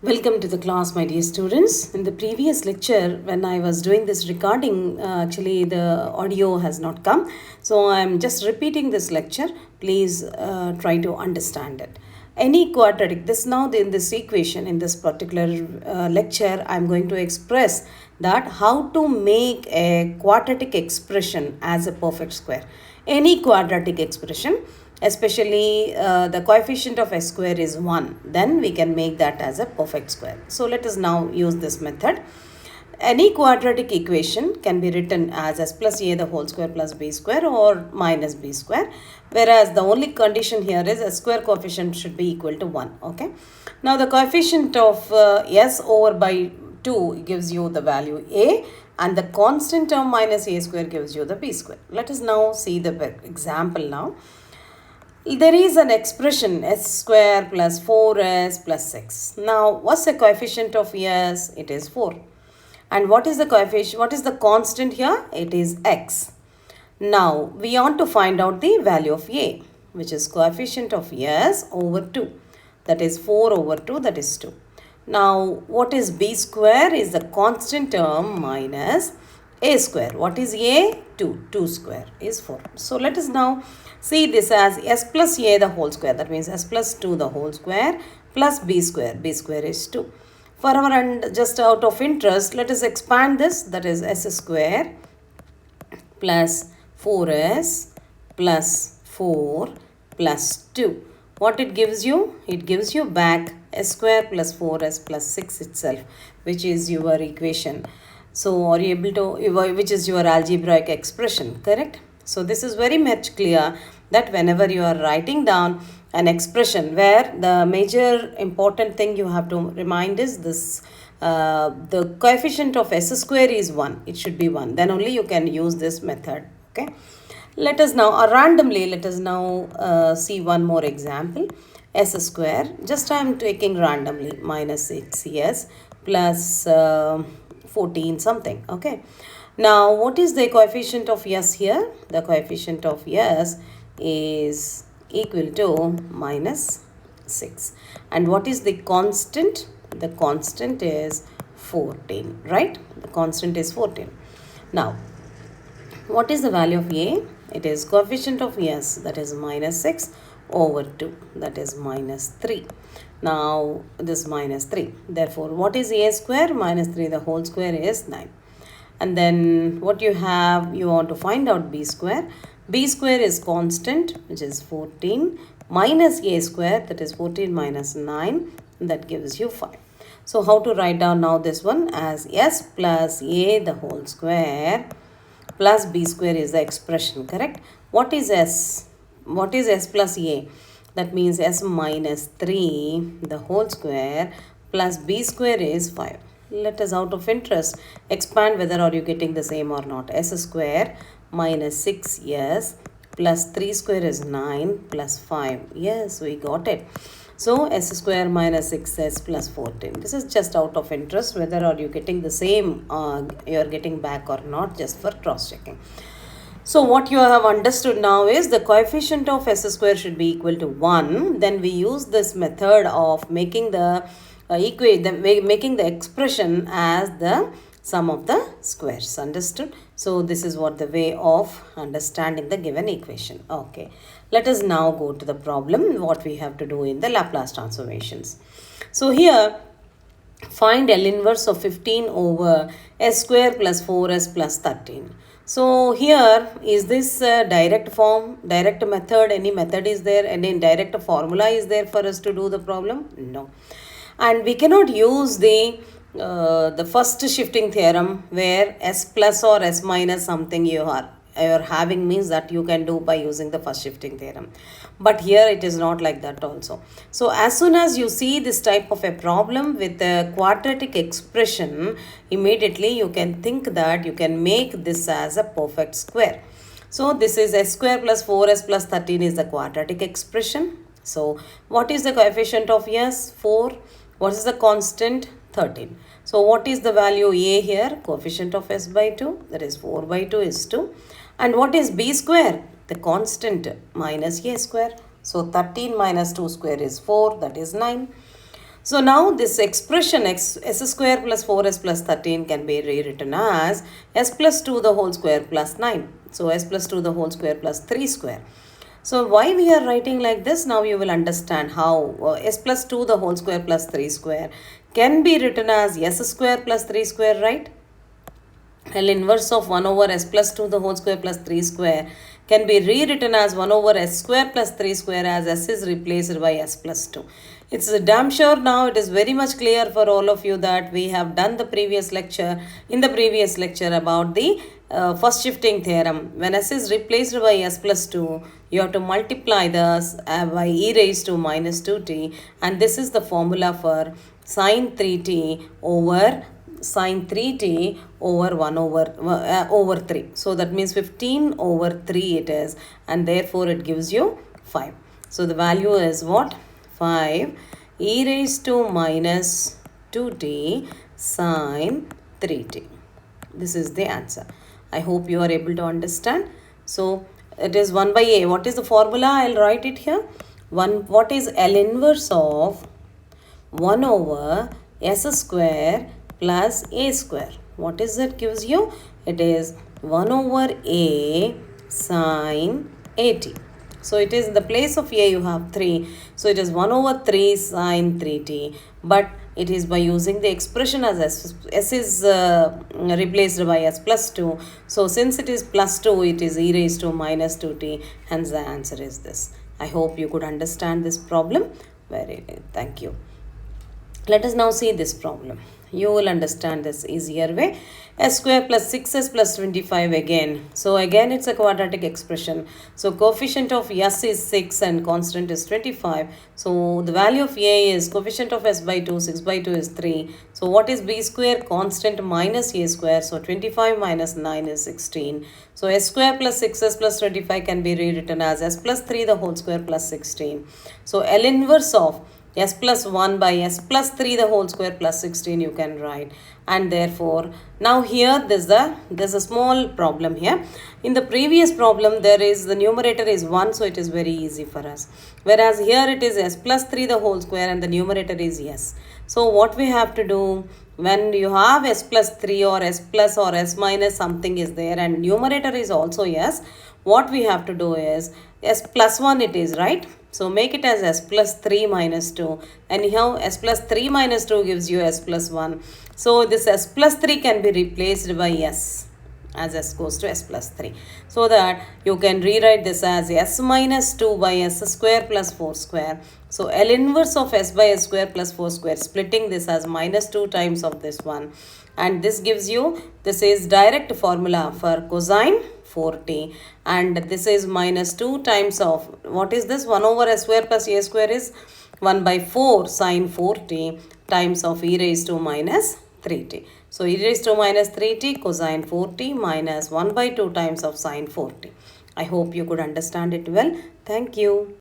Welcome to the class, my dear students. In the previous lecture, when I was doing this recording, actually the audio has not come. So I'm just repeating this lecture. Please try to understand it. Any quadratic, this now in this equation, in this particular lecture, I'm going to express that how to make a quadratic expression as a perfect square. Any quadratic expression, especially the coefficient of s square is 1, then we can make that as a perfect square. So let us now use this method. Any quadratic equation can be written as s plus a the whole square plus b square or minus b square, whereas the only condition here is s square coefficient should be equal to 1. Okay. Now the coefficient of s over by 2 gives you the value a, and the constant term minus a square gives you the b square. Let us now see the example now. There is an expression s square plus 4s plus 6. Now, what's the coefficient of s? It is 4. And what is the coefficient? What is the constant here? It is x. Now, we want to find out the value of a, which is coefficient of s over 2. That is 4 over 2, that is 2. Now, what is b square? Is the constant term minus a square. What is a? 2. 2 square is 4. So, let us now see this as s plus a the whole square. That means s plus 2 the whole square plus b square. B square is 2. For our and just out of interest, let us expand this. That is s square plus 4s plus 4 plus 2. What it gives you? It gives you back s square plus 4s plus 6 itself, which is your equation. So, are you able to, which is your algebraic expression, correct? So, this is very much clear that whenever you are writing down an expression where the major important thing you have to remind is this, the coefficient of s square is 1. It should be 1. Then only you can use this method, okay? Let us now, randomly, let us now see one more example. S square, just I am taking randomly, minus 6s plus 14 something, okay. Now, what is the coefficient of s here? The coefficient of s is equal to minus 6. And what is the constant? The constant is 14, right? The constant is 14. Now, what is the value of a? It is coefficient of s, that is minus 6 over 2, that is minus 3. Now, this minus 3. Therefore, what is a square? Minus 3 the whole square is 9. And then what you have, you want to find out b square. B square is constant, which is 14, minus a square, that is 14 minus 9, that gives you 5. So, how to write down now this one as s plus a the whole square plus b square is the expression, correct? What is s? What is s plus a? That means s minus 3 the whole square plus b square is 5. Let us, out of interest, expand whether are you getting the same or not. S square minus 6s plus 3 square is 9 plus 5. Yes, we got it. So, s square minus 6s plus 14. This is just out of interest whether are you getting the same, you are getting back or not, just for cross checking. So, what you have understood now is the coefficient of s square should be equal to 1. Then we use this method of making the making the expression as the sum of the squares. Understood? So, this is what the way of understanding the given equation. Okay. Let us now go to the problem, what we have to do in the Laplace transformations. So, here find L inverse of 15 over s square plus 4s plus 13. So, here is this direct form, direct method, any method is there, any direct formula is there for us to do the problem? No. And we cannot use the first shifting theorem where s plus or s minus something you are having means that you can do by using the first shifting theorem. But here it is not like that also. So, as soon as you see this type of a problem with a quadratic expression, immediately you can think that you can make this as a perfect square. So, this is s square plus 4s plus 13 is the quadratic expression. So, what is the coefficient of s? 4. What is the constant? 13. So, what is the value a here? Coefficient of s by 2, that is 4 by 2 is 2. And what is b square? The constant minus a square. So, 13 minus 2 square is 4, that is 9. So now this expression s square plus 4s plus 13 can be rewritten as s plus 2 the whole square plus 9. So s plus 2 the whole square plus 3 square. So why we are writing like this? Now you will understand how s plus 2 the whole square plus 3 square can be written as s square plus 3 square, right? L inverse of 1 over s plus 2 the whole square plus 3 square can be rewritten as 1 over s square plus 3 square, as s is replaced by s plus 2. It's damn sure now it is very much clear for all of you that we have done the previous lecture, in the previous lecture, about the first shifting theorem. When s is replaced by s plus 2, you have to multiply this by e raised to minus 2t, and this is the formula for sine 3t over sine 3t over 1 over 3. So that means 15 over 3 it is, and therefore it gives you 5. So the value is what? 5 e raised to minus 2t sine 3t. This is the answer. I hope you are able to understand. So it is 1 by a. What is the formula? I'll write it here. What is L inverse of 1 over s square plus a square? What is it gives you? It is 1 over a sine 80. So it is in the place of a you have 3. So it is 1 over 3 sine 3t. But it is by using the expression as s is replaced by s plus 2. So since it is plus 2, it is e raised to minus 2t. Hence the answer is this. I hope you could understand this problem. Thank you. Let us now see this problem. You will understand this easier way. S square plus 6s plus 25 again. So again it's a quadratic expression. So coefficient of s is 6 and constant is 25. So the value of a is coefficient of s by 2, 6 by 2 is 3. So what is b square? Constant minus a square. So 25 minus 9 is 16. So s square plus 6s plus 25 can be rewritten as s plus 3 the whole square plus 16. So L inverse of s plus 1 by s plus 3 the whole square plus 16 you can write. And therefore now here there's a small problem here. In the previous problem there is the numerator is 1, so it is very easy for us, whereas here it is s plus 3 the whole square and the numerator is s. So what we have to do, when you have s plus 3 or s plus or s minus something is there and numerator is also s, what we have to do is s plus 1 it is, right? So make it as s plus 3 minus 2. Anyhow, s plus 3 minus 2 gives you s plus 1. So this s plus 3 can be replaced by s, as s goes to s plus 3. So that you can rewrite this as s minus 2 by s square plus 4 square. So L inverse of s by s square plus 4 square, splitting this as minus 2 times of this one. And this gives you, this is direct formula for cosine 4t, and this is minus 2 times of, what is this? 1 over s square plus a square is 1 by 4 sine 4t times of e raised to minus 3t. So e raised to minus 3t cosine 4t minus 1 by 2 times of sine 4t. I hope you could understand it well. Thank you.